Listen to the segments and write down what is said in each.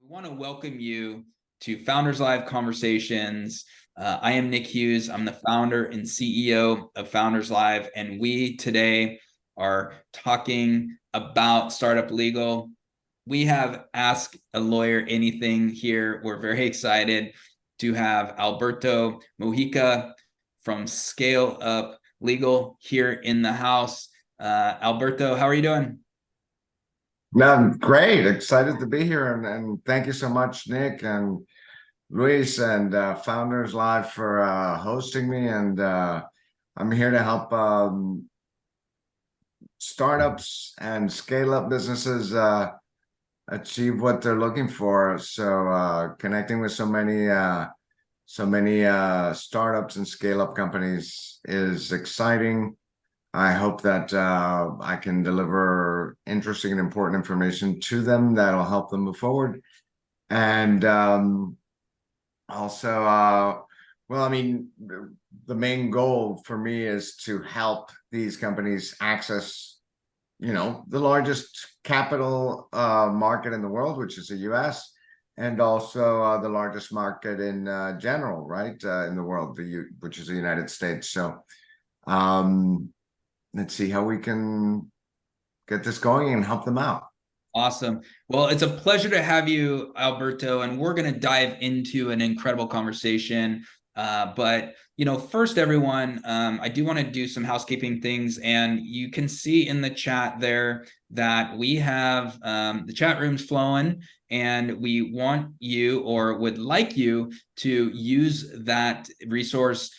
We want to welcome you to Founders Live Conversations. I am Nick Hughes. I'm the founder and CEO of Founders Live, and we today are talking about startup legal. We have Ask a Lawyer Anything here. We're very excited to have Alberto Mojica from ScaleUp Legal here in the house. Alberto, how are you doing? No, great. Excited to be here. And thank you so much, Nick and Luis and Founders Live for hosting me. And I'm here to help startups and scale up businesses achieve what they're looking for. So connecting with so many startups and scale up companies is exciting. I hope that I can deliver interesting and important information to them that'll help them move forward. And also, well, I mean, the main goal for me is to help these companies access, the largest capital market in the world, which is the US, and also the largest market in general, right, in the world, which is the United States. So, let's see how we can get this going and help them out. Awesome. Well, it's a pleasure to have you, Alberto, and we're going to dive into an incredible conversation. First, everyone, I do want to do some housekeeping things, and you can see in the chat there that we have the chat rooms flowing, and we want you or would like you to use that resource.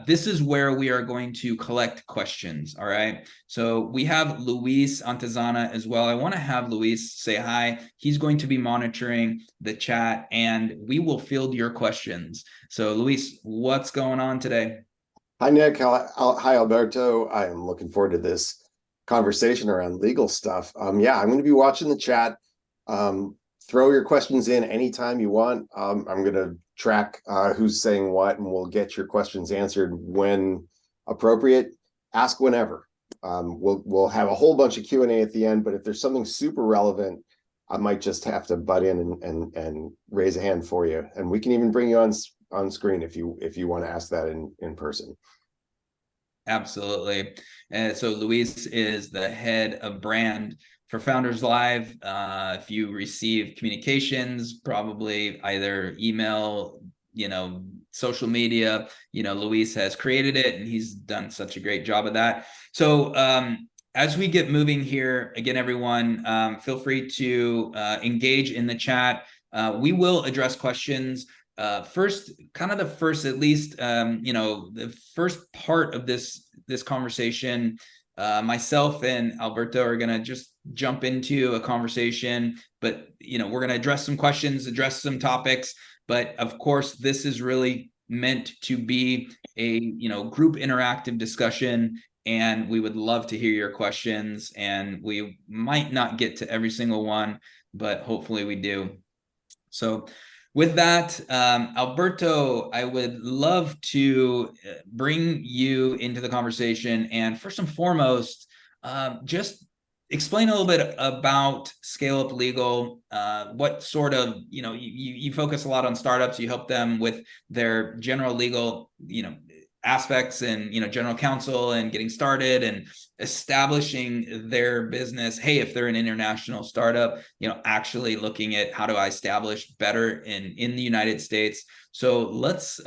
This is where we are going to collect questions. All right. So we have Luis Antezana as well. I want to have Luis say hi. He's going to be monitoring the chat and we will field your questions. So Luis, what's going on today? Hi, Nick. Hi, Alberto. I am looking forward to this conversation around legal stuff. I'm going to be watching the chat. Throw your questions in anytime you want. I'm going to track who's saying what, and we'll get your questions answered when appropriate. Ask whenever. We'll have a whole bunch of Q&A at the end, but if there's something super relevant, I might just have to butt in and raise a hand for you, and we can even bring you on screen if you want to ask that in person. Absolutely. And so Luis is the head of brand for Founders Live. If you receive communications, probably either email, social media, Luis has created it and he's done such a great job of that. So as we get moving here, again, everyone, feel free to engage in the chat. We will address questions. The first part of this conversation, myself and Alberto are going to just jump into a conversation, but we're going to address some questions, address some topics, but of course this is really meant to be a group interactive discussion, and we would love to hear your questions, and we might not get to every single one, but hopefully we do. So with that, Alberto, I would love to bring you into the conversation. And first and foremost, just explain a little bit about ScaleUp Legal. What sort of, you focus a lot on startups. You help them with their general legal, aspects and general counsel and getting started and establishing their business. Hey, if they're an international startup, actually looking at how do I establish better in the United States. So let's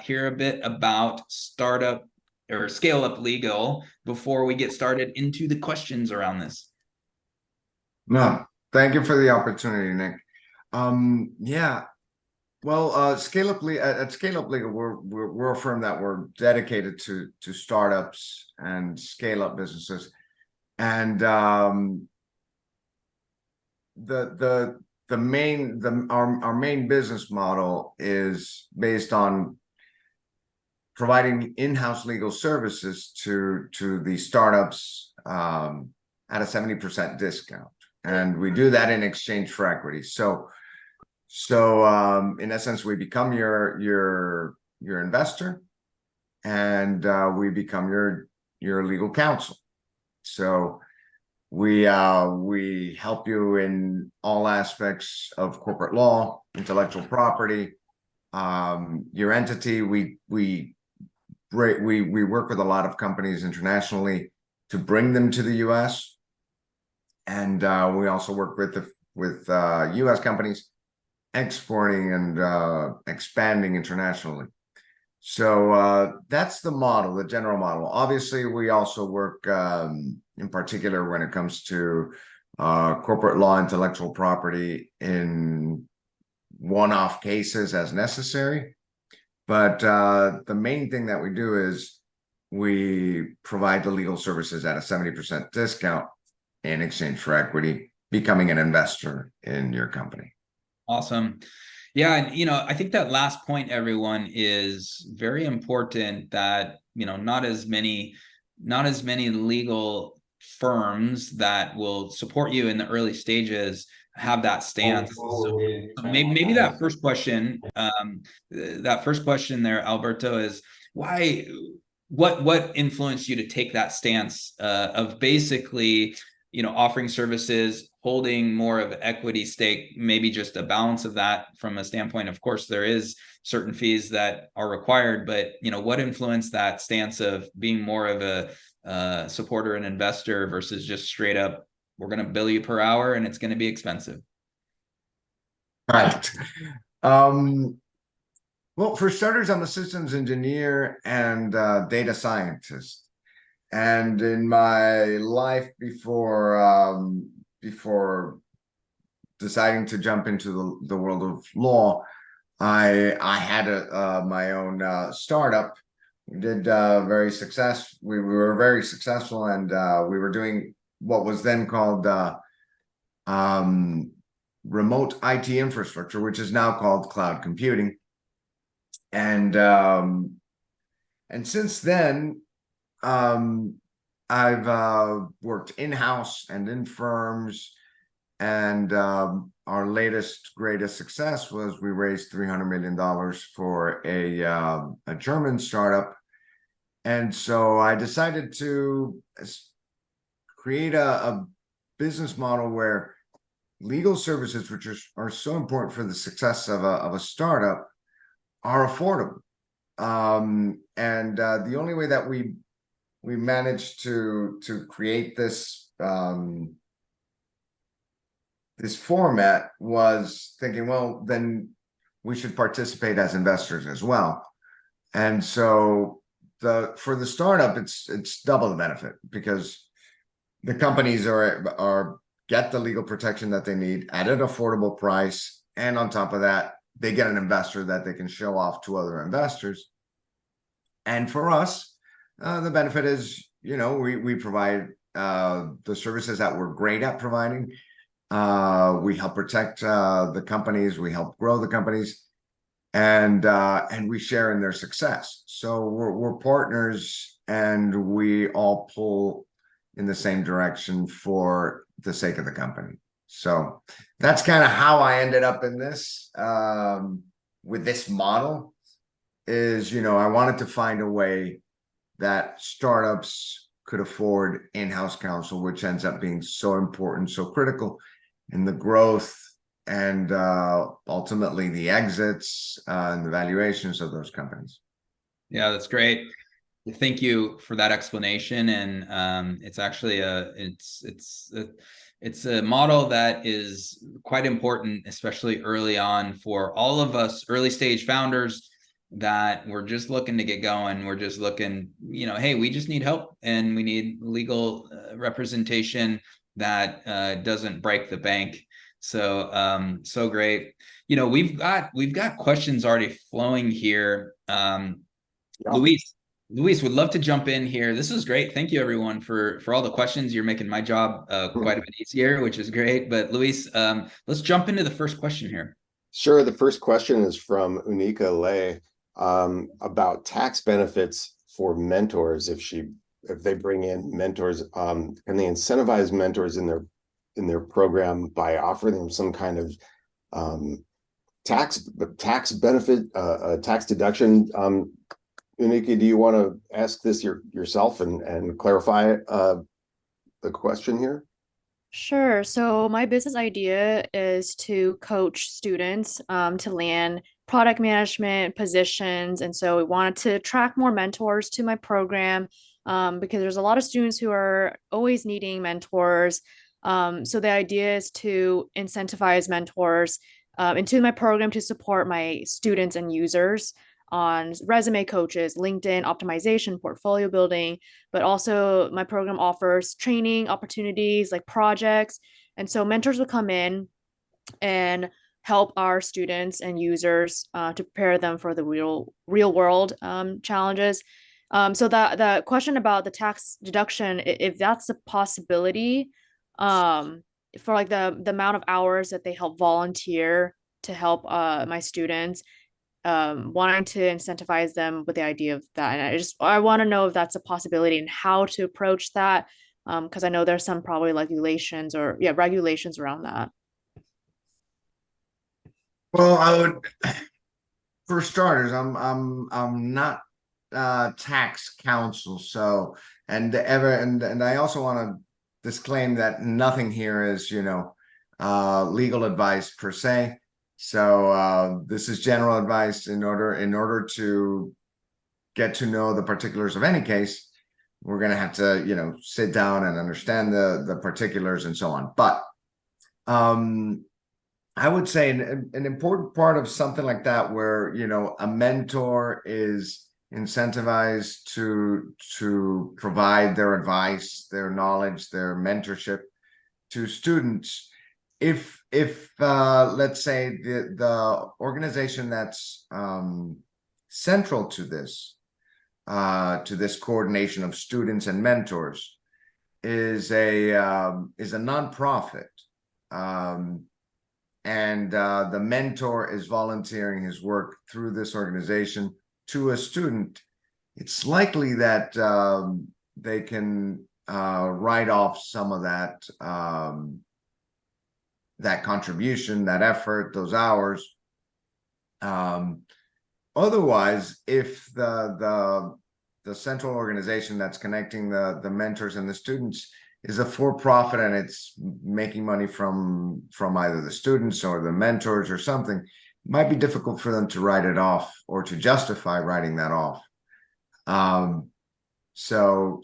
hear a bit about startup or ScaleUp Legal before we get started into the questions around this. No, thank you for the opportunity, Nick. Well, at ScaleUp Legal, we're a firm that we're dedicated to startups and scale up businesses, and our main business model is based on providing in-house legal services to the startups at a 70% discount, and we do that in exchange for equity. So in essence, we become your investor, and we become your legal counsel. So We help you in all aspects of corporate law, intellectual property, your entity. We work with a lot of companies internationally to bring them to the U.S. And we also work with U.S. companies exporting and expanding internationally. So that's the model, the general model. Obviously, we also work in particular when it comes to corporate law, intellectual property in one-off cases as necessary. But the main thing that we do is we provide the legal services at a 70% discount in exchange for equity, becoming an investor in your company. Awesome. Yeah, and I think that last point, everyone, is very important, that not as many legal firms that will support you in the early stages have that stance. So maybe that first question, there, Alberto, is why, what influenced you to take that stance of basically offering services, holding more of equity stake, maybe just a balance of that from a standpoint. Of course, there is certain fees that are required, but what influenced that stance of being more of a supporter and investor versus just straight up, we're going to bill you per hour and it's going to be expensive? Right. Well, for starters, I'm a systems engineer and data scientist. And in my life before deciding to jump into the world of law, I had my own startup. We did very successful. We were very successful, and we were doing what was then called remote IT infrastructure, which is now called cloud computing. And since then, I've worked in-house and in firms, and our latest greatest success was we raised $300 million for a German startup. And so I decided to create a business model where legal services, which are so important for the success of a startup, are affordable. And the only way that we managed to create this this format was thinking, well, then we should participate as investors as well. And so for the startup, it's double the benefit, because the companies get the legal protection that they need at an affordable price, and on top of that, they get an investor that they can show off to other investors. And for us, the benefit is, we provide the services that we're great at providing. We help protect the companies, we help grow the companies, and we share in their success. So we're partners, and we all pull in the same direction for the sake of the company. So that's kind of how I ended up in this with this model. Is I wanted to find a way that startups could afford in-house counsel, which ends up being so important, so critical in the growth and ultimately the exits and the valuations of those companies. Yeah, that's great. Thank you for that explanation. And it's actually it's a model that is quite important, especially early on, for all of us early stage founders that we're just looking to get going. We're just looking, hey, we just need help, and we need legal representation that doesn't break the bank. So so great. We've got questions already flowing here. Yeah. Luis would love to jump in here. This is great. Thank you, everyone, for all the questions. You're making my job quite a bit easier, which is great. But Luis, let's jump into the first question here. Sure. The first question is from Unika Lay about tax benefits for mentors. If they bring in mentors, can they incentivize mentors in their program by offering them some kind of tax benefit, tax deduction? Unika, do you want to ask this yourself and clarify the question here? Sure. So my business idea is to coach students to land product management positions. And so we wanted to attract more mentors to my program because there's a lot of students who are always needing mentors. So the idea is to incentivize mentors into my program to support my students and users on resume coaches, LinkedIn optimization, portfolio building, but also my program offers training opportunities like projects. And so mentors will come in and help our students and users to prepare them for the real world challenges. So that the question about the tax deduction, if that's a possibility, for like the amount of hours that they help volunteer to help my students, wanting to incentivize them with the idea of that. And I want to know if that's a possibility and how to approach that. Because I know there's some probably regulations or regulations around that. Well, I would, for starters, I'm not tax counsel, so and I also want to disclaim that nothing here is, legal advice per se. So this is general advice in order to get to know the particulars of any case. We're going to have to, sit down and understand the particulars and so on. But I would say an important part of something like that, where, a mentor is incentivized to provide their advice, their knowledge, their mentorship to students. If let's say the organization that's central to this coordination of students and mentors is a nonprofit, and the mentor is volunteering his work through this organization to a student, it's likely that they can write off some of that that contribution, that effort, those hours. Otherwise, if the central organization that's connecting the mentors and the students is a for-profit and it's making money from either the students or the mentors or something, it might be difficult for them to write it off or to justify writing that off. So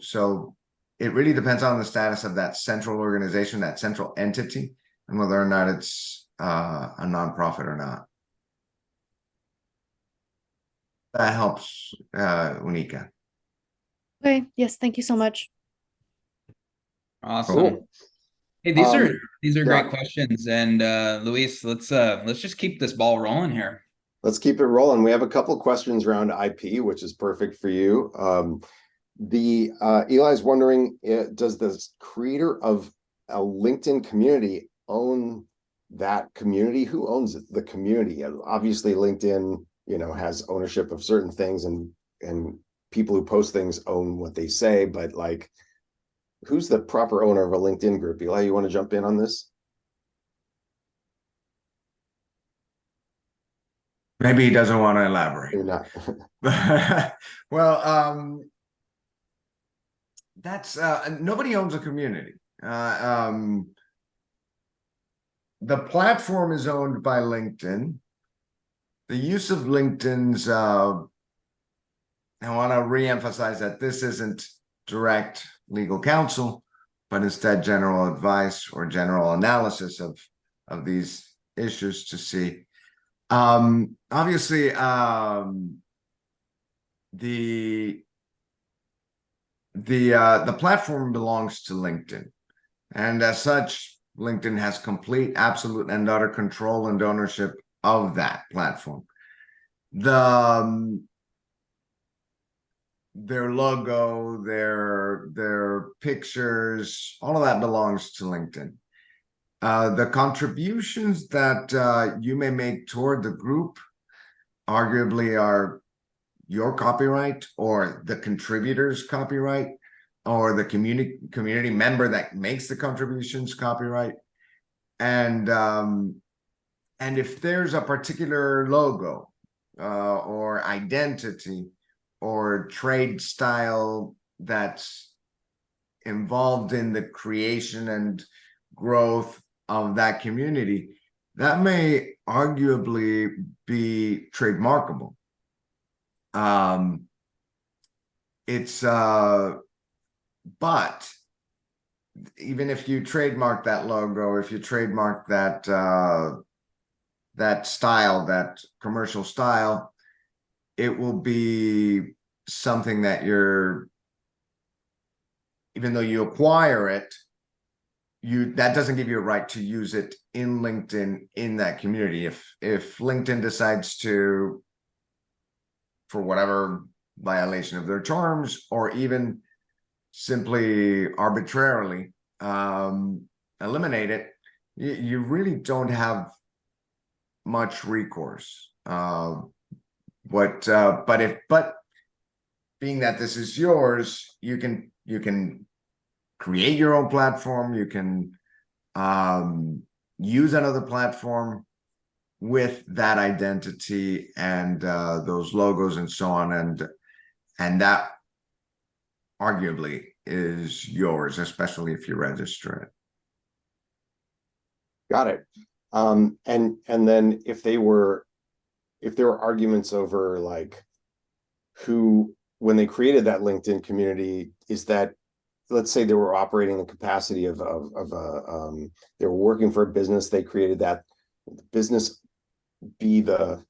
it really depends on the status of that central organization, that central entity, and whether or not it's a nonprofit or not. That helps, Unica. Okay. Yes. Thank you so much. Awesome. Cool. Hey, these are Yeah. great questions. And Luis, let's just keep this ball rolling here. Let's keep it rolling. We have a couple questions around IP, which is perfect for you. Eli's wondering, does the creator of a LinkedIn community own that community? Who owns it? The community? Obviously, LinkedIn, has ownership of certain things, and people who post things own what they say. But like, who's the proper owner of a LinkedIn group? Eli, you want to jump in on this? Maybe he doesn't want to elaborate. Maybe not. Well, that's nobody owns a community. The platform is owned by LinkedIn. The use of LinkedIn's, I want to re-emphasize that this isn't direct legal counsel, but instead general advice or general analysis of these issues to see. Obviously, the platform belongs to LinkedIn, and as such, LinkedIn has complete, absolute, and utter control and ownership of that platform. Their logo, their pictures, all of that belongs to LinkedIn. The contributions that you may make toward the group arguably are your copyright, or the contributor's copyright, or the community member that makes the contributions copyright. And if there's a particular logo or identity or trade style that's involved in the creation and growth of that community, that may arguably be trademarkable. It's but even if you trademark that logo, if you trademark that that style, that commercial style, it will be something that even though you acquire it, that doesn't give you a right to use it in LinkedIn in that community. If LinkedIn decides to, for whatever violation of their terms, or even simply arbitrarily eliminate it, you really don't have much recourse. But being that this is yours, you can create your own platform. You can use another platform with that identity and those logos and so on, and that arguably is yours, especially if you register it. Got it. And then if there were arguments over like who, when they created that LinkedIn community, is that, let's say they were operating the capacity of they were working for a business, they created that business, be the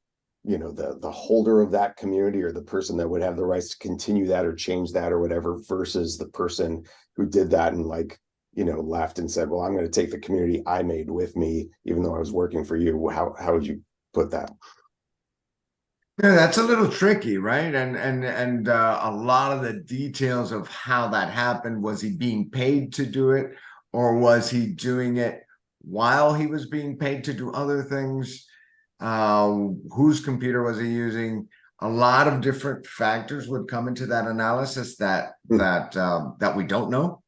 holder of that community, or the person that would have the rights to continue that or change that or whatever, versus the person who did that and left and said, well, I'm going to take the community I made with me, even though I was working for you. How would you put that? Yeah, that's a little tricky, right? And a lot of the details of how that happened. Was he being paid to do it, or was he doing it while he was being paid to do other things? Whose computer was he using? A lot of different factors would come into that analysis that we don't know.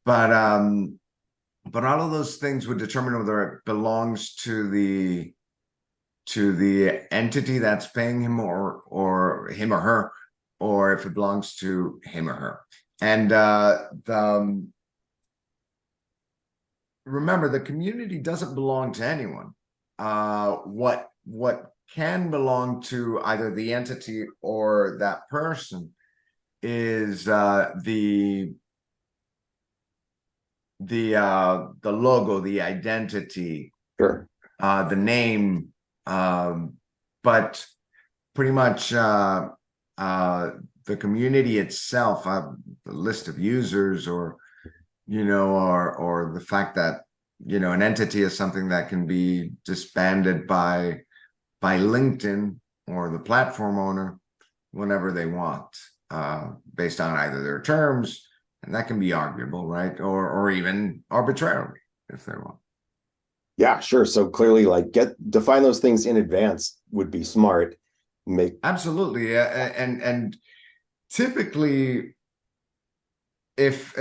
But all of those things would determine whether it belongs to the entity that's paying him, or him or her, or if it belongs to him or her. And remember, the community doesn't belong to anyone. What can belong to either the entity or that person is the logo, the identity, Sure. the name, but pretty much the community itself, the list of users, or the fact that an entity is something that can be disbanded by LinkedIn or the platform owner whenever they want, based on either their terms, and that can be arguable, right, or even arbitrarily if they want. Yeah, sure. So clearly, define those things in advance would be smart. Absolutely, and typically, if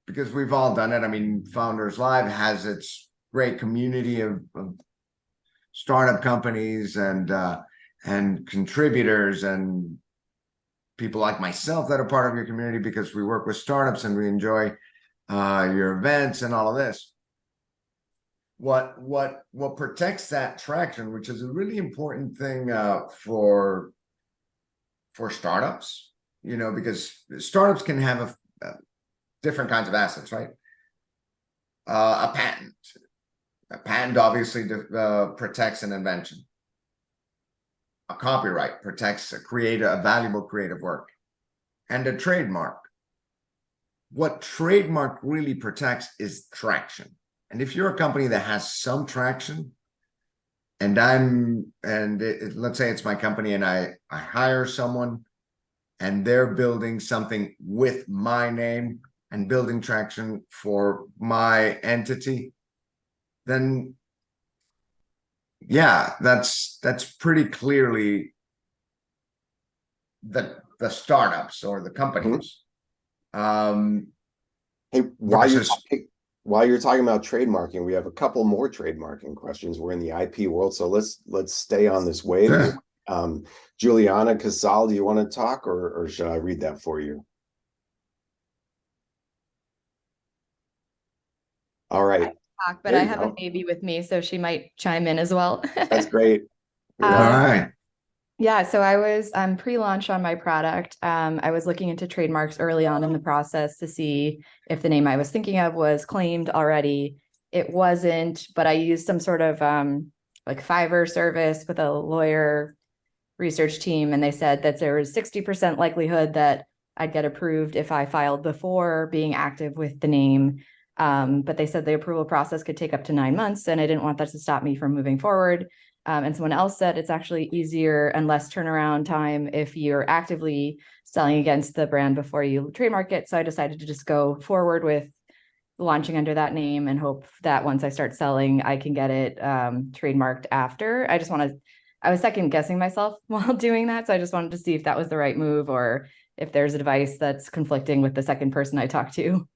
because we've all done it. I mean, Founders Live has its great community of startup companies and contributors and people like myself that are part of your community, because we work with startups and we enjoy your events and all of this. What protects that traction, which is a really important thing for startups, because startups can have different kinds of assets, right? A patent obviously protects an invention. A copyright protects a valuable creative work, and a trademark. What trademark really protects is traction. And if you're a company that has some traction, let's say it's my company, and I hire someone and they're building something with my name and building traction for my entity, then yeah, that's pretty clearly the startups or the companies. Hey, while you're talking about trademarking, we have a couple more trademarking questions. We're in the IP world, so let's stay on this wave. Sure. Juliana Casal, do you want to talk, or should I read that for you? All right. Talk, but There I you have go. a baby with me, so she might chime in as well. That's great. All Yeah. right. Yeah, so I was pre-launch on my product. I was looking into trademarks early on in the process to see if the name I was thinking of was claimed already. It wasn't, but I used some sort of like Fiverr service with a lawyer research team, and they said that there was 60% likelihood that I'd get approved if I filed before being active with the name. But they said the approval process could take up to 9 months, and I didn't want that to stop me from moving forward. And someone else said it's actually easier and less turnaround time if you're actively selling against the brand before you trademark it. So I decided to just go forward with launching under that name and hope that once I start selling, I can get it trademarked after. I was second guessing myself while doing that. So I just wanted to see if that was the right move or if there's advice that's conflicting with the second person I talked to.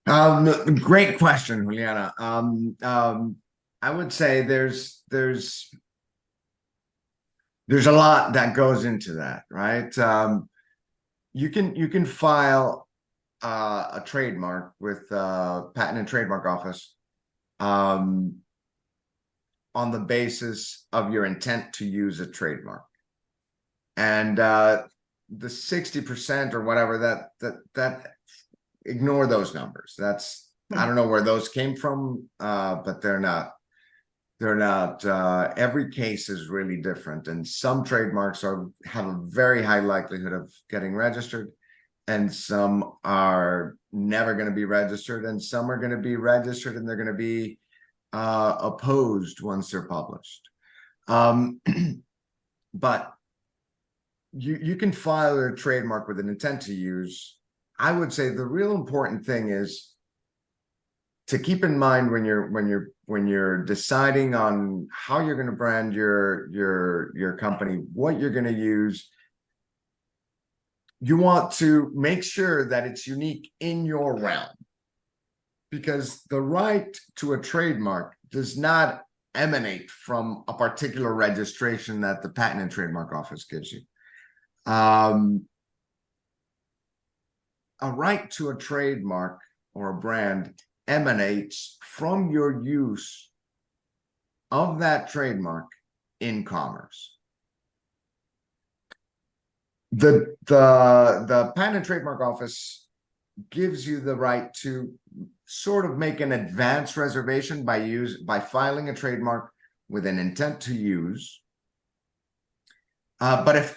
Great question, Juliana. I would say there's a lot that goes into that, right? You can file a trademark with Patent and Trademark Office on the basis of your intent to use a trademark, and the 60% or whatever that ignore those numbers. That's I don't know where those came from, but they're not. Every case is really different, and some trademarks have a very high likelihood of getting registered, and some are never going to be registered, and some are going to be registered and they're going to be opposed once they're published. But you can file a trademark with an intent to use. I would say the real important thing is to keep in mind when you're deciding on how you're going to brand your company, what you're going to use. You want to make sure that it's unique in your realm, because the right to a trademark does not emanate from a particular registration that the Patent and Trademark Office gives you. A right to a trademark or a brand emanates from your use of that trademark in commerce. The Patent and Trademark Office gives you the right to sort of make an advance reservation by filing a trademark with an intent to use. But if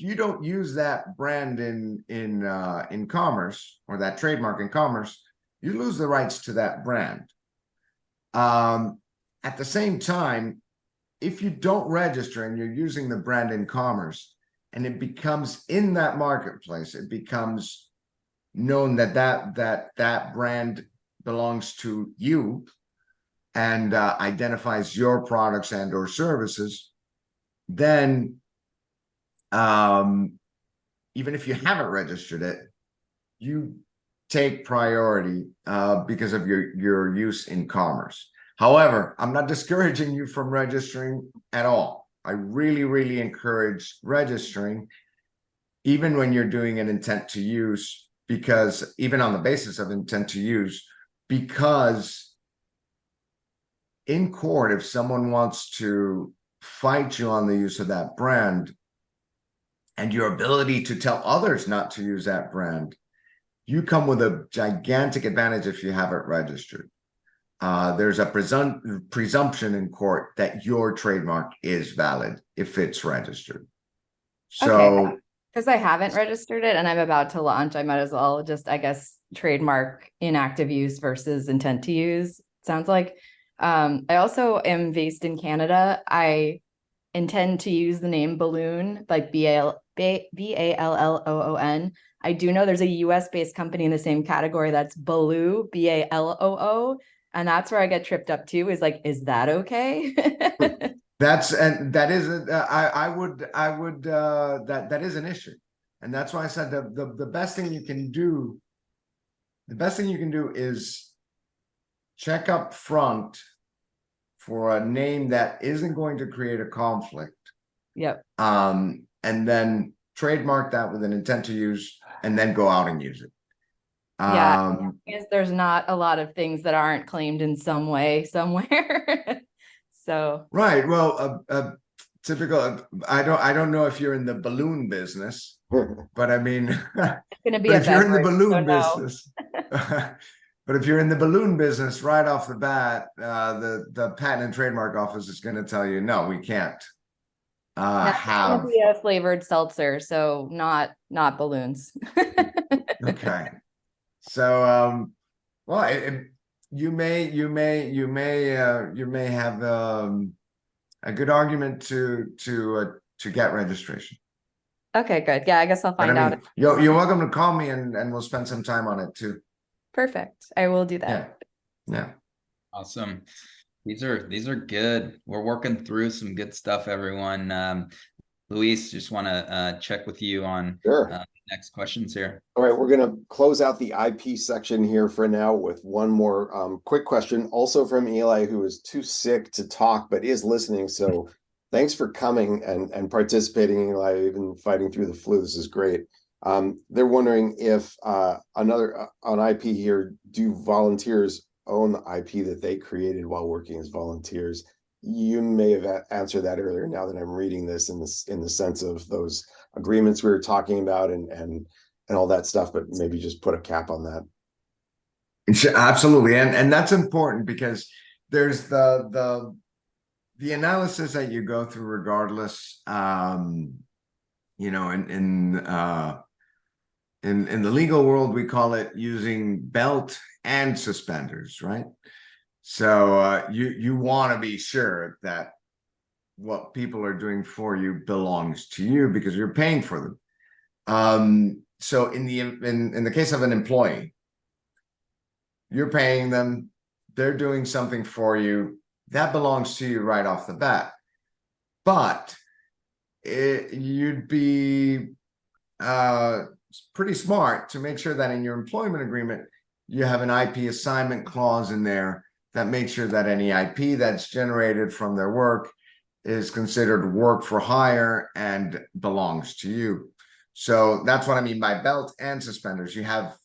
you don't use that brand in commerce, or that trademark in commerce, you lose the rights to that brand. At the same time, if you don't register and you're using the brand in commerce, and it becomes in that marketplace, it becomes known that brand belongs to you and identifies your products and or services, then even if you haven't registered it, you take priority because of your use in commerce. However, I'm not discouraging you from registering at all. I really, really encourage registering, even when you're doing an intent to use, because even on the basis of intent to use, because in court, if someone wants to fight you on the use of that brand and your ability to tell others not to use that brand, you come with a gigantic advantage if you have it registered. There's a presumption in court that your trademark is valid if it's registered. So, because I haven't registered it and I'm about to launch, I might as well just, I guess, trademark inactive use versus intent to use. Sounds like. I also am based in Canada. I intend to use the name Balloon, like Balloon. I do know there's a US based company in the same category that's Baloo, Balloo. And that's where I get tripped up too, is like, is that okay? that is an issue. And that's why I said the best thing you can do, is check up front for a name that isn't going to create a conflict. Yep. And then trademark that with an intent to use, and then go out and use it. Yeah. Um, I guess there's not a lot of things that aren't claimed in some way somewhere. So right. Well, typical. I don't know if you're in the balloon business, but I mean, it's going to be but a if you're in the beverage. So balloon no. business, but if you're in the balloon business, right off the bat, the Patent and Trademark Office is going to tell you, no, we can't No, it's going to have. be a flavored seltzer, so not balloons. Okay. So, well, you may have a good argument to get registration. Okay, good. Yeah, I guess I'll But I find out. mean, you're welcome to call me and we'll spend some time on it too. Perfect. I will do Yeah. that. Yeah. Awesome. These are good. We're working through some good stuff, everyone. Luis, just want to check with you on Sure. next questions here. All right, we're going to close out the IP section here for now with one more quick question, also from Eli, who is too sick to talk but is listening. So thanks for coming and participating, Eli, even fighting through the flu. This is great. They're wondering if another on IP here, do volunteers own the IP that they created while working as volunteers? You may have answered that earlier. Now that I'm reading this in the sense of those agreements we were talking about and all that stuff, but maybe just put a cap on that. Absolutely. And that's important because there's the analysis that you go through regardless, you know, in the legal world, we call it using belt and suspenders, right? So you want to be sure that what people are doing for you belongs to you because you're paying for them. So in the case of an employee, you're paying them, they're doing something for you that belongs to you right off the bat. But you'd be pretty smart to make sure that in your employment agreement you have an IP assignment clause in there that makes sure that any IP that's generated from their work is considered work for hire and belongs to you. So that's what I mean by belt and suspenders. You have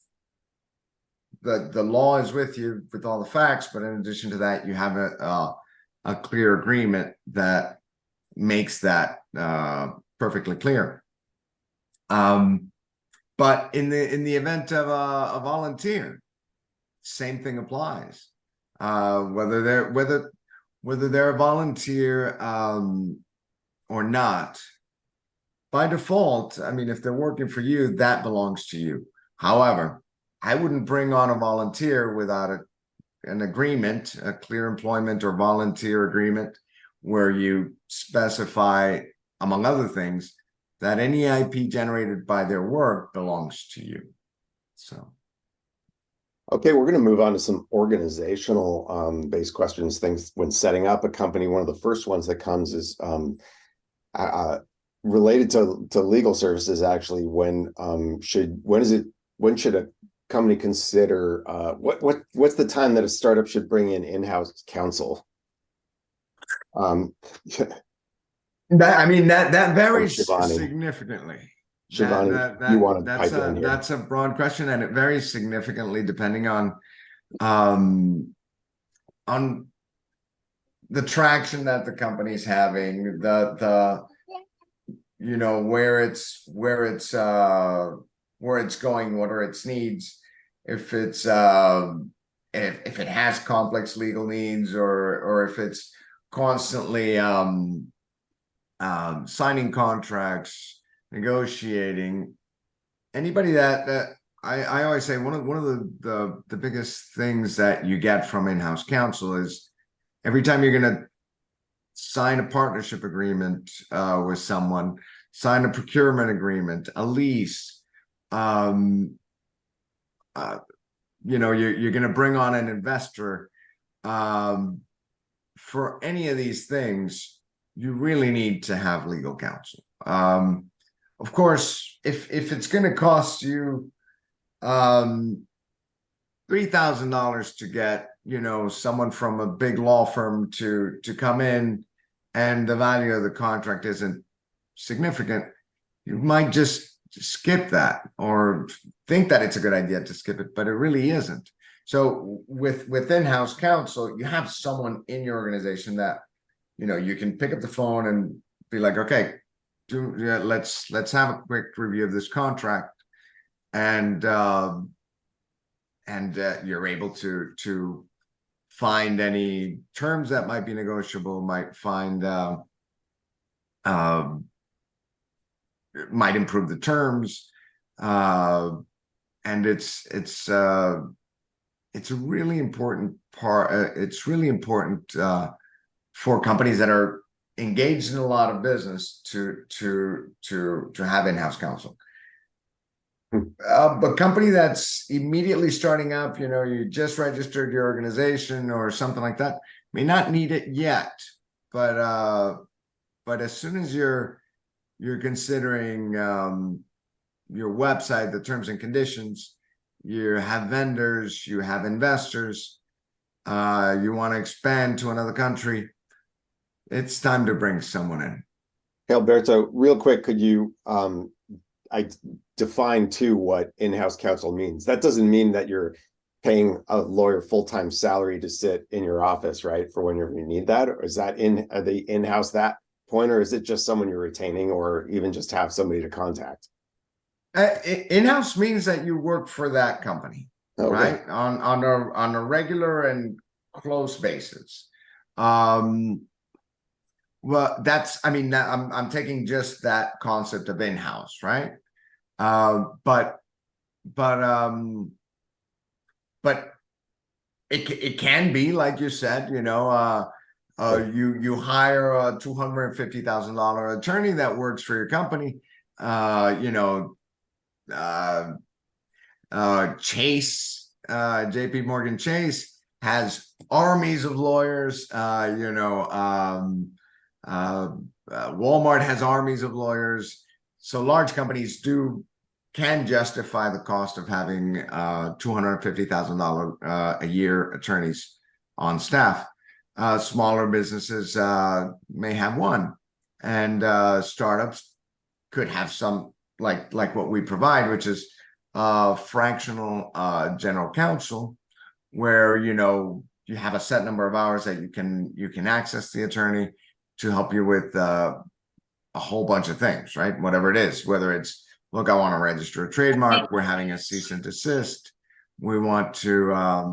the law is with you with all the facts, but in addition to that, you have a clear agreement that makes that perfectly clear. But in the event of a volunteer, same thing applies. Whether they're a volunteer or not, by default, I mean, if they're working for you, that belongs to you. However, I wouldn't bring on a volunteer without an agreement, a clear employment or volunteer agreement, where you specify, among other things, that any IP generated by their work belongs to you. So. Okay, we're going to move on to some organizational based questions. Things when setting up a company, one of the first ones that comes is related to legal services. Actually, when should a company consider what's the time that a startup should bring in-house counsel? That varies Shivani. Significantly. Shivani, you want to pipe in here? That's a broad question, and it varies significantly depending on the traction that the company's having, the you know where it's going, what are its needs, if it's if it has complex legal needs, or if it's constantly signing contracts, negotiating. Anybody that I always say one of the biggest things that you get from in-house counsel is every time you're going to sign a partnership agreement with someone, sign a procurement agreement, a lease, you know, you're going to bring on an investor. For any of these things, you really need to have legal counsel. Of course, if it's going to cost you $3,000 to get, you know, someone from a big law firm to come in, and the value of the contract isn't significant, you might just skip that or think that it's a good idea to skip it, but it really isn't. So with in-house counsel, you have someone in your organization that, you know, you can pick up the phone and be like, okay, let's have a quick review of this contract, and you're able to find any terms that might be negotiable, might find might improve the terms, and it's a really important part. It's really important for companies that are engaged in a lot of business to have in-house counsel. But company that's immediately starting up, you know, you just registered your organization or something like that, may not need it yet, but as soon as you're considering your website, the terms and conditions, you have vendors, you have investors, you want to expand to another country, it's time to bring someone in. Hey, Alberto, real quick, could you I define too what in-house counsel means? That doesn't mean that you're paying a lawyer full-time salary to sit in your office, right? For whenever you need that, or is that are they in-house that point, or is it just someone you're retaining, or even just have somebody to contact? In-house means that you work for that company, Okay. right? On a regular and close basis. Well, I mean, I'm taking just that concept of in-house, right? But it can be, like you said, you know, you hire a $250,000 attorney that works for your company, you know, Chase, JP Morgan Chase has armies of lawyers, you know, Walmart has armies of lawyers. So large companies can justify the cost of having $250,000 a year attorneys on staff. Smaller businesses may have one, and startups could have some, like what we provide, which is fractional general counsel, where, you know, you have a set number of hours that you can access the attorney to help you with a whole bunch of things, right? Whatever it is, whether it's, look, I want to register a trademark, we're having a cease and desist, we want to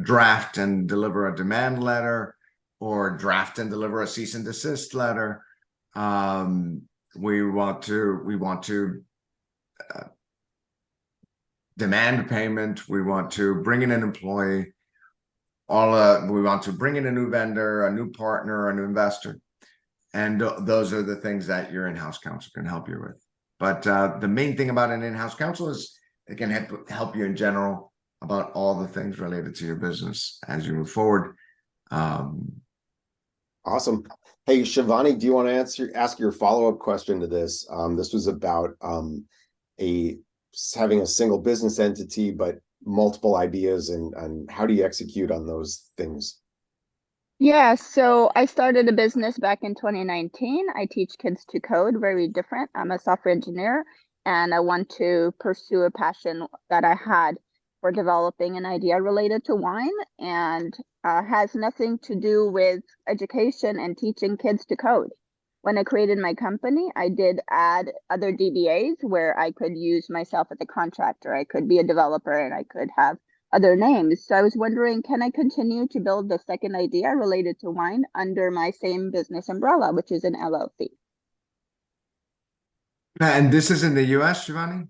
draft and deliver a demand letter, or draft and deliver a cease and desist letter. We want to demand payment. We want to bring in an employee. We want to bring in a new vendor, a new partner, a new investor. And those are the things that your in-house counsel can help you with. But the main thing about an in-house counsel is it can help you in general about all the things related to your business as you move forward. Awesome. Hey, Shivani, do you want to ask your follow-up question to this? This was about having a single business entity, but multiple ideas, and how do you execute on those things? Yeah, so I started a business back in 2019. I teach kids to code, very different. I'm a software engineer, and I want to pursue a passion that I had for developing an idea related to wine, and has nothing to do with education and teaching kids to code. When I created my company, I did add other DBAs where I could use myself as a contractor. I could be a developer, and I could have other names. So I was wondering, can I continue to build the second idea related to wine under my same business umbrella, which is an LLC? And this is in the US, Shivani?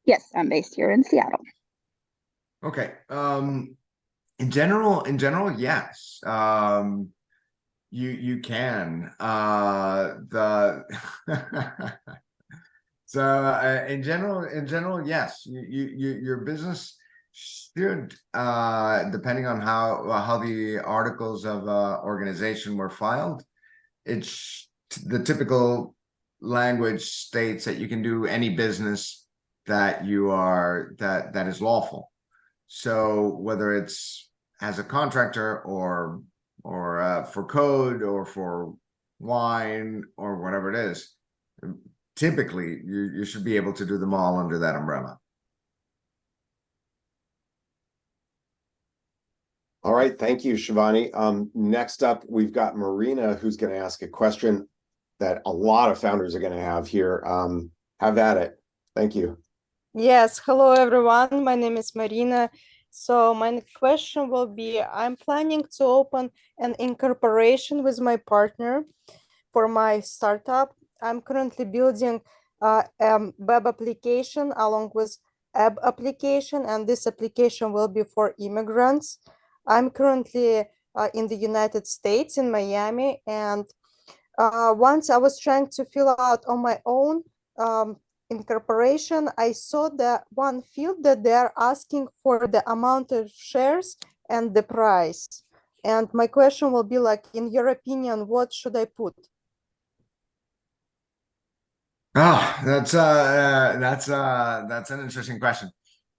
Yes, I'm based here in Seattle. Okay. In general, yes. You can. So in general, yes. Your business should, depending on how the articles of organization were filed, it's the typical language states that you can do any business that that is lawful. So whether it's as a contractor or for code or for wine or whatever it is, typically you should be able to do them all under that umbrella. All right, thank you, Shivani. Next up, we've got Marina, who's going to ask a question that a lot of founders are going to have here. Have at it. Thank you. Yes, hello everyone. My name is Marina. So my question will be, I'm planning to open an incorporation with my partner for my startup. I'm currently building a web application along with app application, and this application will be for immigrants. I'm currently in the United States, in Miami, and once I was trying to fill out on my own incorporation, I saw that one field that they are asking for the amount of shares and the price. And my question will be like, in your opinion, what should I put? Oh, that's an interesting question,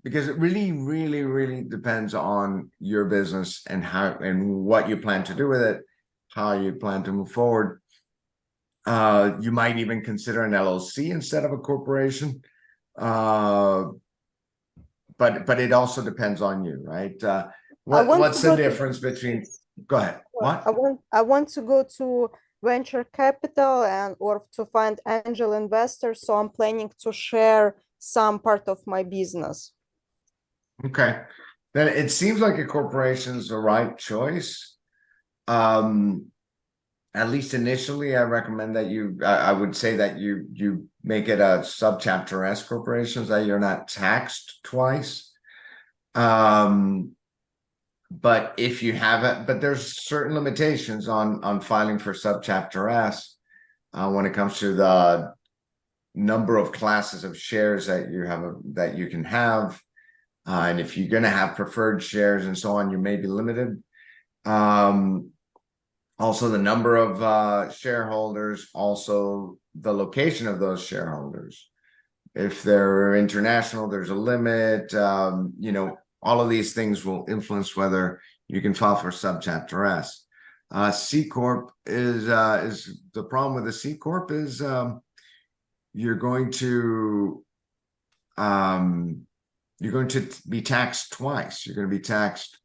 because it really depends on your business and how and what you plan to do with it, how you plan to move forward. You might even consider an LLC instead of a corporation. But it also depends on you, right? What's the difference between? Go ahead. What? I want to go to venture capital or to find angel investors. So I'm planning to share some part of my business. Okay, then it seems like a corporation is the right choice. At least initially, I recommend that I would say that you make it a subchapter S corporation, so that you're not taxed twice. But if you have it, but there's certain limitations on filing for subchapter S when it comes to the number of classes of shares that you can have, and if you're going to have preferred shares and so on, you may be limited. Also, the number of shareholders, also the location of those shareholders. If they're international, there's a limit. All of these things will influence whether you can file for subchapter S. C Corp is the problem with the C Corp is you're going to be taxed twice. You're going to be taxed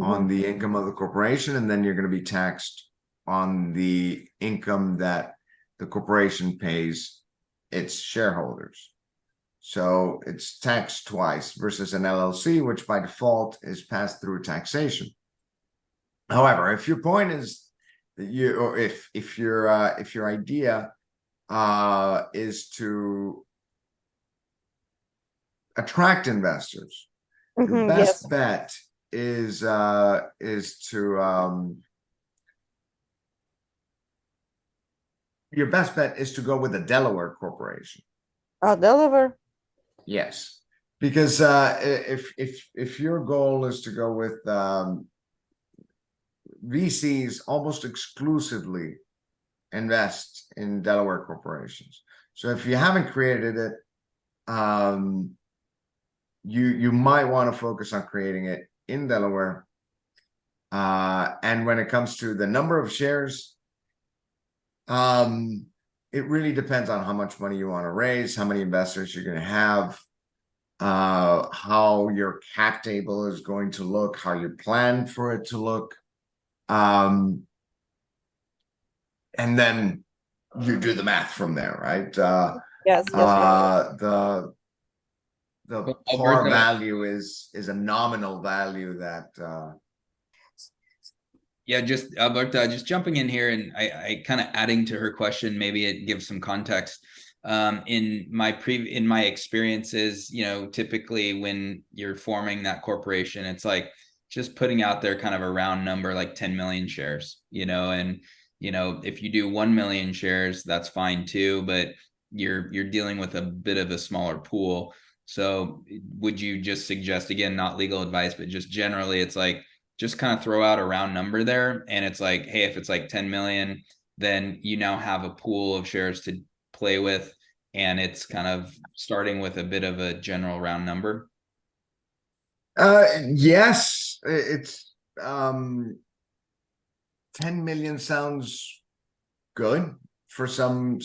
on the income of the corporation, and then you're going to be taxed on the income that the corporation pays its shareholders. So it's taxed twice versus an LLC, which by default is passed through taxation. However, if your point is that if your idea is to attract investors, your best bet is to go with a Delaware corporation. Delaware. Yes, because if your goal is to go with VCs, almost exclusively invest in Delaware corporations. So if you haven't created it, you might want to focus on creating it in Delaware. And when it comes to the number of shares, it really depends on how much money you want to raise, how many investors you're going to have, how your cap table is going to look, how you plan for it to look. And then you do the math from there, right? The par value is a nominal value that Yeah, just Alberta, just jumping in here, and I kind of adding to her question, maybe it gives some context. In my experiences, typically when you're forming that corporation, it's like just putting out there kind of a round number, like 10 million shares, and if you do 1 million shares, that's fine too, but you're dealing with a bit of a smaller pool. So would you just suggest, again, not legal advice, but just generally, it's like, just kind of throw out a round number there. And it's like, hey, if it's like 10 million, then you now have a pool of shares to play with. And it's kind of starting with a bit of a general round number. Yes, it's 10 million sounds good for some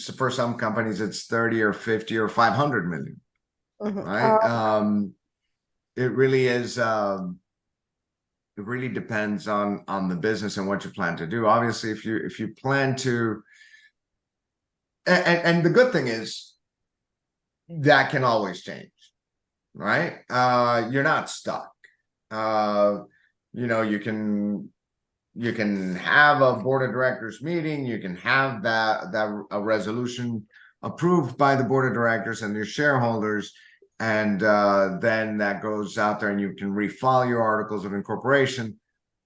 companies, it's 30 or 50 or 500 million, Mhm. right? It really is. It really depends on the business and what you plan to do. Obviously, if you plan to, and the good thing is that can always change, right? You're not stuck. You know, you can have a board of directors meeting, you can have that a resolution approved by the board of directors and your shareholders, and then that goes out there and you can refile your articles of incorporation,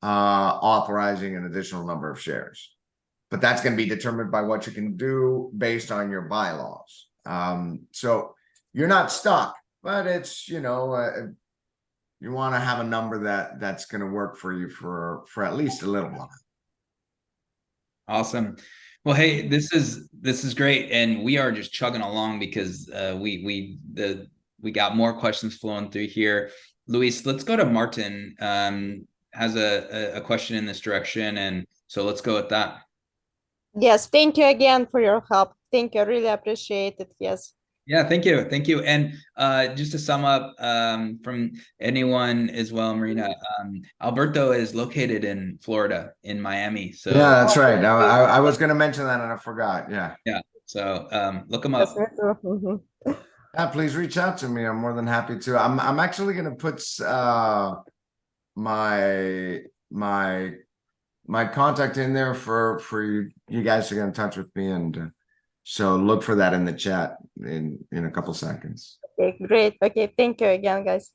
authorizing an additional number of shares. But that's going to be determined by what you can do based on your bylaws. So you're not stuck, but it's, you know, you want to have a number that's going to work for you for at least a little while. Awesome. Well, hey, this is great, and we are just chugging along because we got more questions flowing through here. Luis, let's go to Martin. Has a question in this direction, and so let's go with that. Yes, thank you again for your help. Thank you. I really appreciate it. Yes. Yeah, thank you. And just to sum up, from anyone as well, Marina, Alberto is located in Florida, in Miami. So yeah, that's right. I was going to mention that and I forgot. Yeah. So look him Yes, up. me too. Mhm. Yeah, please reach out to me. I'm more than happy to. I'm actually going to put my contact in there for you guys to get in touch with me, and so look for that in the chat in a couple seconds. Okay, great. Okay, thank you again, guys.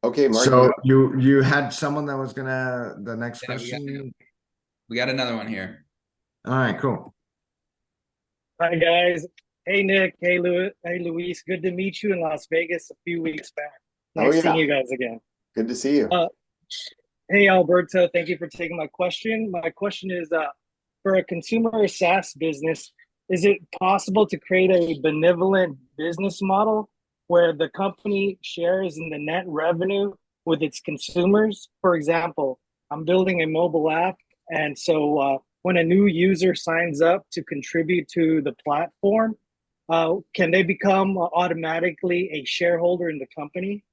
Okay, Martin. So you had someone that was gonna the next Yeah, question. we got another one here. All right, cool. Hi guys. Hey Nick. Hey Luis. Good to meet you in Las Vegas a few weeks back. Oh, Nice yeah. seeing you guys again. Good to see you. Hey Alberto, thank you for taking my question. My question is, for a consumer SaaS business, is it possible to create a benevolent business model where the company shares in the net revenue with its consumers? For example, I'm building a mobile app, and so when a new user signs up to contribute to the platform, can they become automatically a shareholder in the company?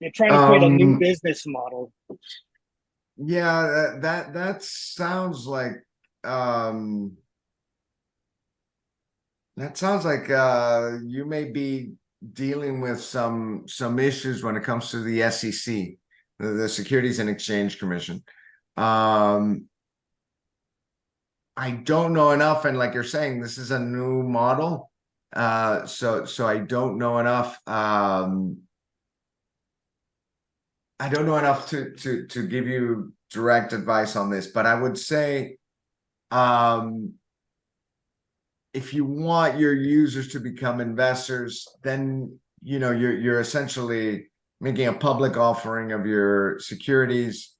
They're trying to create a new business model. Yeah, that sounds like you may be dealing with some issues when it comes to the SEC, the Securities and Exchange Commission. I don't know enough, and like you're saying, this is a new model, so I don't know enough. I don't know enough to give you direct advice on this, but I would say, if you want your users to become investors, then you know you're essentially making a public offering of your securities,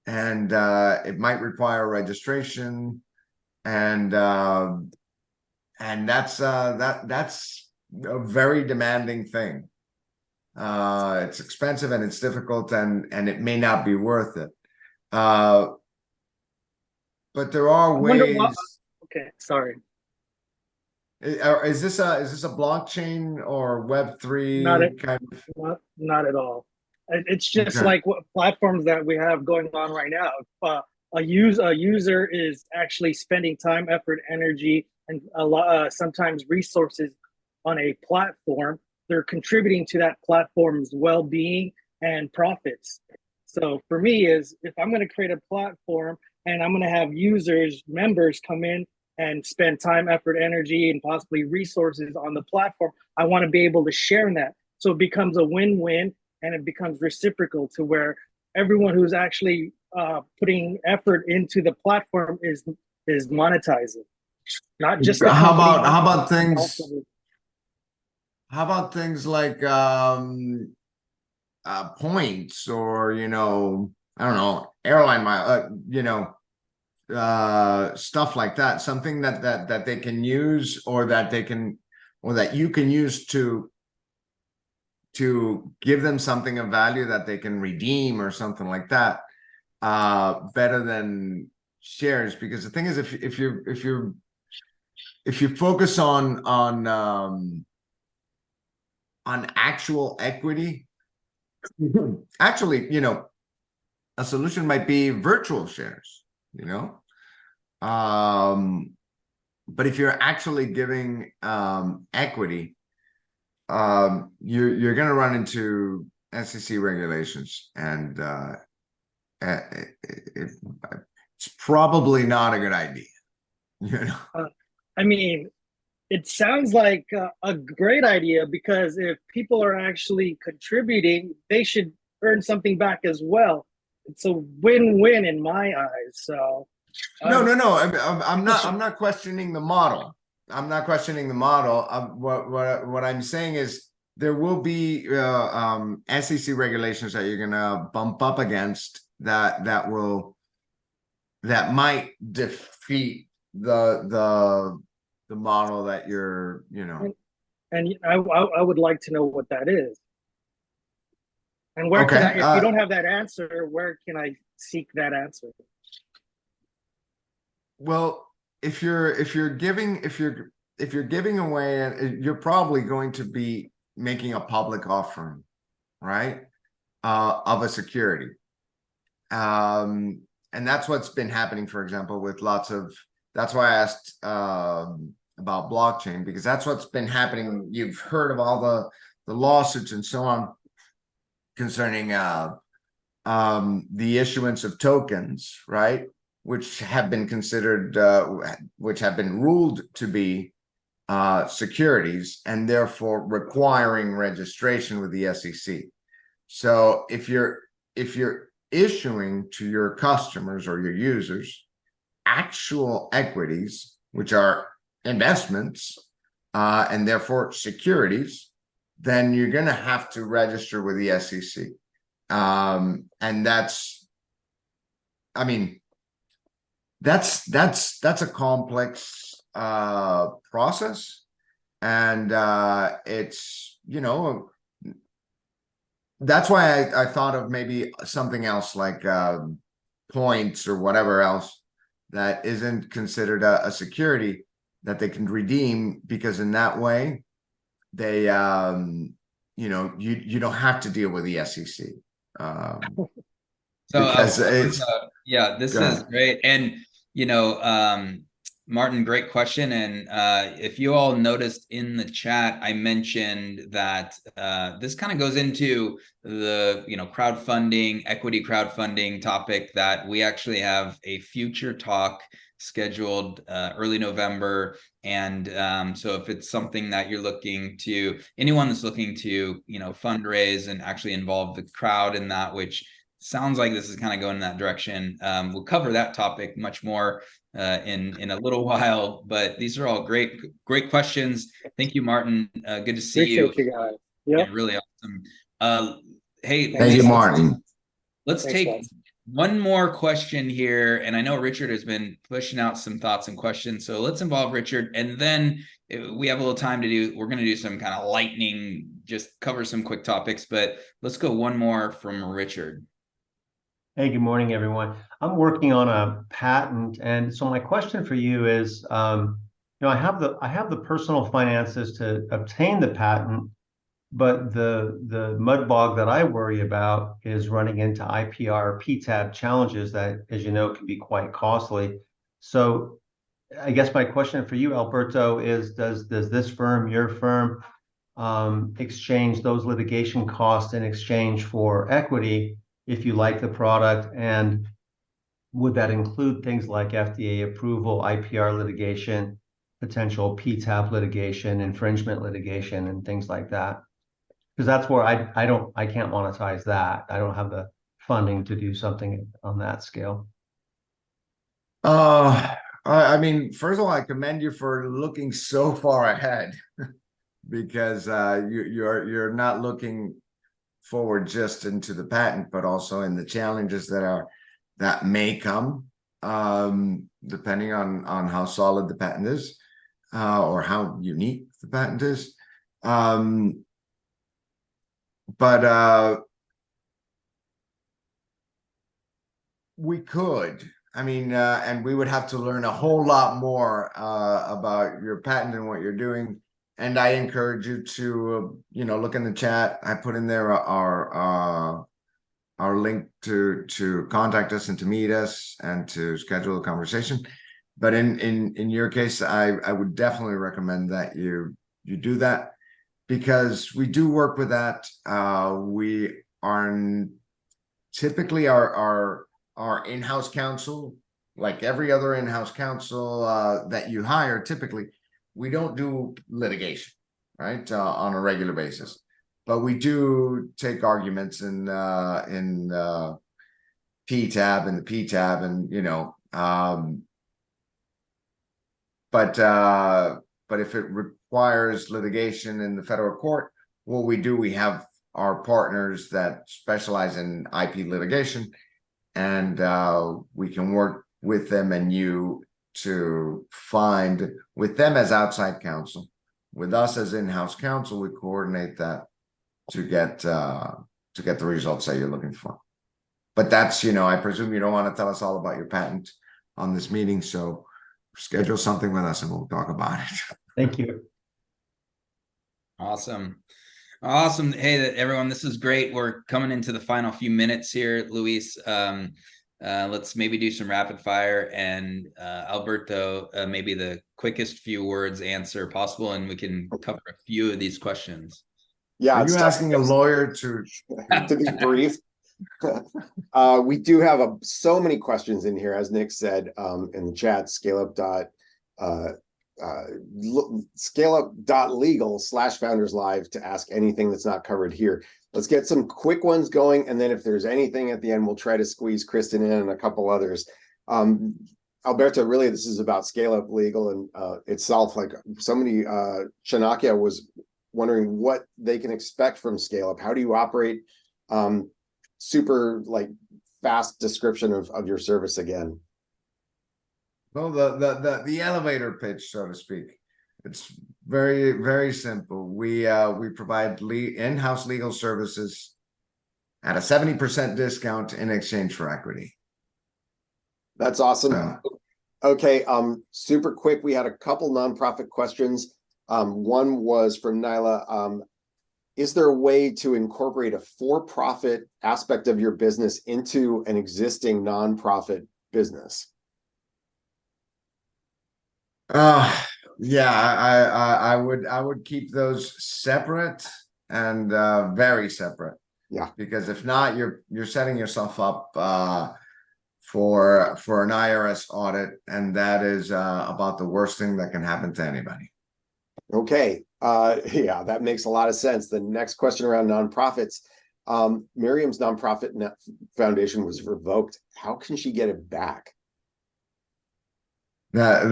and it might require registration, and that's a very demanding thing. It's expensive and it's difficult, and it may not be worth it. But there are ways. Okay, sorry. Is this a blockchain or Web3 kind of? Not at all. It's just Okay. like what platforms that we have going on right now. If a user is actually spending time, effort, energy, and sometimes resources on a platform, they're contributing to that platform's well-being and profits. So for me, is if I'm going to create a platform and I'm going to have members come in and spend time, effort, energy, and possibly resources on the platform, I want to be able to share in that. So it becomes a win-win, and it becomes reciprocal to where everyone who's actually putting effort into the platform is monetizing, not just the company. How about things like points, or I don't know, airline mile, stuff like that, something that they can use, or that you can use to to give them something of value that they can redeem or something like that, better than shares. Because the thing is, if you focus on actual equity, actually, a solution might be virtual shares, but if you're actually giving equity, you're going to run into SEC regulations, and it's probably not a good idea. I mean, it sounds like a great idea, because if people are actually contributing, they should earn something back as well. It's a win-win in my eyes. So no. I'm not questioning the model. I'm not questioning the model. What I'm saying is there will be SEC regulations that you're gonna bump up against that might defeat the model that you're. And I would like to know what that is. And where Okay, can I, if you don't have that answer, where can I seek that answer? Well, if you're giving away, you're probably going to be making a public offering, right? Of a security. And that's what's been happening, for example, with that's why I asked about blockchain, because that's what's been happening. You've heard of all the lawsuits and so on concerning the issuance of tokens, right? Which have been considered, which have been ruled to be securities, and therefore requiring registration with the SEC. So if you're issuing to your customers or your users actual equities, which are investments, and therefore securities, then you're going to have to register with the SEC. And that's a complex process, and it's that's why I thought of maybe something else like points or whatever else that isn't considered a security that they can redeem, because in that way they you don't have to deal with the SEC. So because it's yeah, this is great. And Martin, great question. And if you all noticed in the chat, I mentioned that this kind of goes into the crowdfunding, equity crowdfunding topic that we actually have a future talk scheduled early November. And so if it's something that you're anyone that's looking to fundraise and actually involve the crowd in that, which sounds like this is kind of going in that direction, we'll cover that topic much more in a little while. But these are all great questions. Thank you, Martin. Good to see you. Appreciate you guys. Yeah, really awesome. Hey, thank you, Martin. Let's take one more question here, and I know Richard has been pushing out some thoughts and questions, so let's involve Richard, and then we have a little time we're going to do some kind of lightning, just cover some quick topics, but let's go one more from Richard. Hey, good morning, everyone. I'm working on a patent, and so my question for you is, I have the personal finances to obtain the patent, but the mud bog that I worry about is running into IPR PTAB challenges that, as you know, can be quite costly. So I guess my question for you, Alberto, is does this firm, your firm, exchange those litigation costs in exchange for equity if you like the product? And would that include things like FDA approval, IPR litigation, potential PTAB litigation, infringement litigation, and things like that? Because that's where I can't monetize that. I don't have the funding to do something on that scale. I mean, first of all, I commend you for looking so far ahead, because you're not looking forward just into the patent, but also in the challenges that may come, depending on how solid the patent is, or how unique the patent is. but we could. I mean, and we would have to learn a whole lot more about your patent and what you're doing. And I encourage you to, look in the chat. I put in there our link to contact us and to meet us and to schedule a conversation. But in your case, I would definitely recommend that you do that, because we do work with that. We are typically our in-house counsel, like every other in-house counsel that you hire, typically, we don't do litigation, right, on a regular basis. But we do take arguments in PTAB and the PTAB, and but if it requires litigation in the federal court, what we do, we have our partners that specialize in IP litigation, and we can work with them and you to find, with them as outside counsel, with us as in-house counsel, we coordinate that to get the results that you're looking for. But that's, I presume you don't want to tell us all about your patent on this meeting, so schedule something with us and we'll talk about it. Thank you. Awesome. Hey, everyone, this is great. We're coming into the final few minutes here, Luis. Let's maybe do some rapid fire, and Alberto, maybe the quickest few words answer possible, and we can cover a few of these questions. Yeah, Are you asking a lawyer to be brief? We do have so many questions in here, as Nick said in the chat. ScaleUp.legal/founders live to ask anything that's not covered here. Let's get some quick ones going, and then if there's anything at the end, we'll try to squeeze Kristen in and a couple others. Alberto, really, this is about ScaleUp Legal and itself. Like somebody, Shanakia was wondering what they can expect from ScaleUp. How do you operate? Super fast description of your service again. Well, the elevator pitch, so to speak. It's very, very simple. We provide in-house legal services at a 70% discount in exchange for equity. That's awesome. Okay, super quick. We had a couple nonprofit questions. One was from Nyla. Is there a way to incorporate a for-profit aspect of your business into an existing nonprofit business? Yeah, I would keep those separate and very separate. Yeah, because if not, you're setting yourself up for an IRS audit, and that is about the worst thing that can happen to anybody. Okay. Yeah, that makes a lot of sense. The next question around nonprofits. Miriam's nonprofit foundation was revoked. How can she get it back? That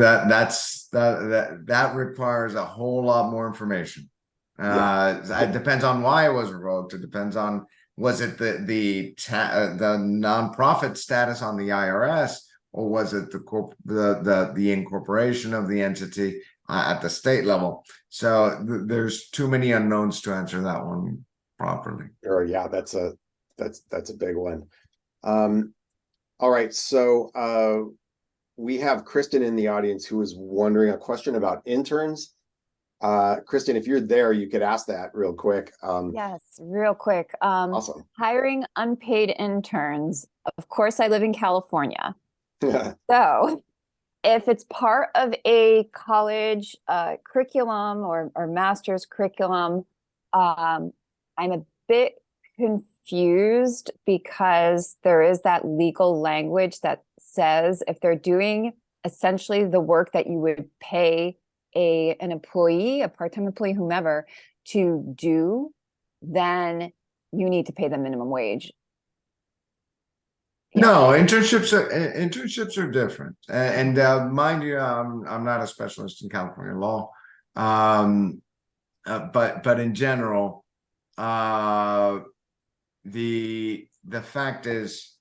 requires a whole lot more information. It depends on why it was revoked. It depends on, was it the nonprofit status on the IRS, or was it the incorporation of the entity at the state level? So there's too many unknowns to answer that one properly. Sure, yeah, that's a big one. All right, so we have Kristen in the audience who is wondering a question about interns. Kristen, if you're there, you could ask that real quick. Yes, real quick. Awesome. Hiring unpaid interns. Of course, I live in California. So if it's part of a college curriculum or master's curriculum, I'm a bit confused because there is that legal language that says if they're doing essentially the work that you would pay an employee, a part-time employee, whomever, to do, then you need to pay them minimum wage. No, internships are different, and mind you, I'm not a specialist in California law, but in general, the fact is,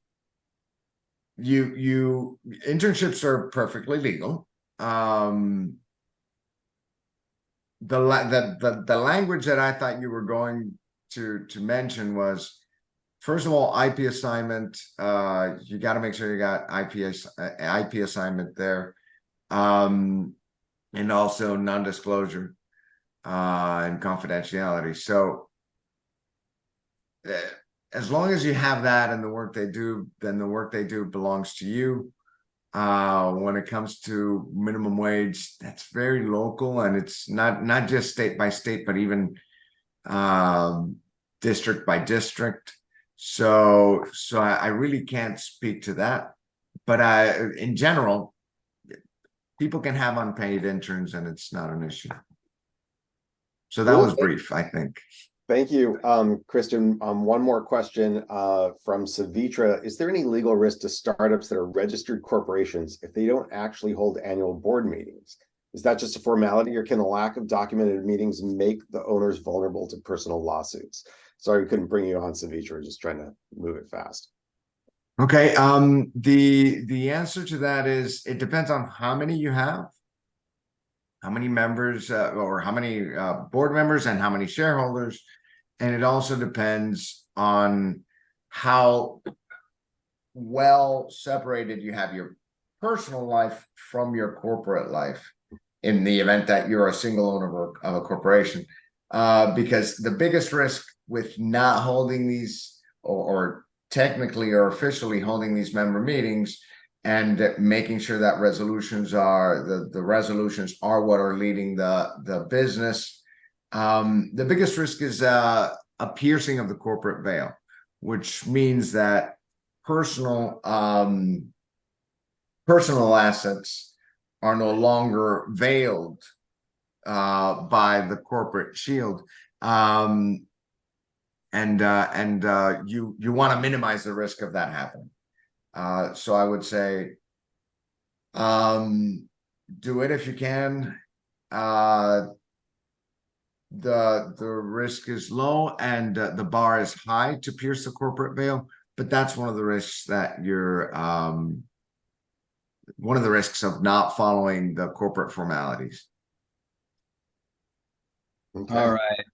internships are perfectly legal. The language that I thought you were going to mention was, first of all, IP assignment. You got to make sure you got IP assignment there, and also non-disclosure and confidentiality. So as long as you have that and the work they do, then the work they do belongs to you. When it comes to minimum wage, that's very local, and it's not just state by state, but even district by district. So I really can't speak to that, but in general, people can have unpaid interns and it's not an issue. So that was brief, I think. Thank you, Kristen. One more question from Savitra. Is there any legal risk to startups that are registered corporations if they don't actually hold annual board meetings? Is that just a formality, or can the lack of documented meetings make the owners vulnerable to personal lawsuits? Sorry, we couldn't bring you on, Savitra. We're just trying to move it fast. Okay. The answer to that is it depends on how many you have, how many members, or how many board members, and how many shareholders. And it also depends on how well separated you have your personal life from your corporate life in the event that you're a single owner of a corporation. Because the biggest risk with not holding these, or technically or officially holding these member meetings and making sure that resolutions are the resolutions are what are leading the business. The biggest risk is a piercing of the corporate veil, which means that personal assets are no longer veiled by the corporate shield. You want to minimize the risk of that happening. So I would say, do it if you can. The risk is low and the bar is high to pierce the corporate veil, but that's one of the risks that you're one of the risks of not following the corporate formalities. Okay. All right.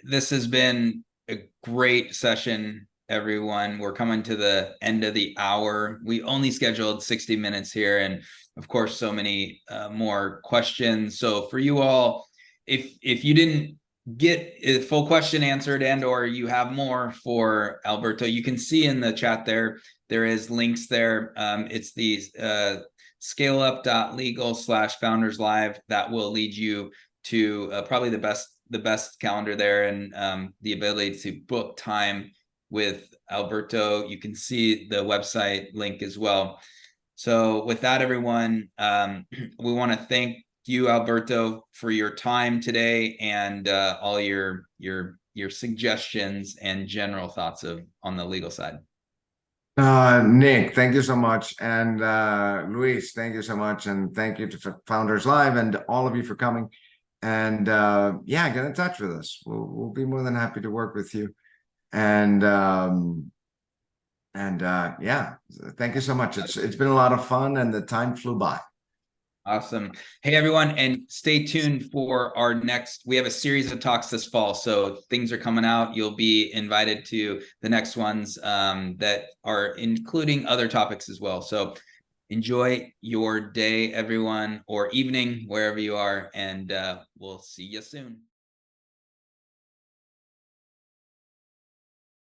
This has been a great session, everyone. We're coming to the end of the hour. We only scheduled 60 minutes here, and of course, so many more questions. So for you all, if you didn't get a full question answered and or you have more for Alberto, you can see in the chat there is links there. It's the scaleup.legal/founders live that will lead you to probably the best calendar there, and the ability to book time with Alberto. You can see the website link as well. So with that, everyone, we want to thank you, Alberto, for your time today and all your suggestions and general thoughts on the legal side. Nick, thank you so much. And Luis, thank you so much. And thank you to Founders Live and all of you for coming. And yeah, get in touch with us. We'll be more than happy to work with you. And yeah, thank you so much. It's been a lot of fun and the time flew by. Awesome. Hey, everyone, and stay tuned for our we have a series of talks this fall. So things are coming out. You'll be invited to the next ones that are including other topics as well. So enjoy your day, everyone, or evening, wherever you are, and we'll see you soon.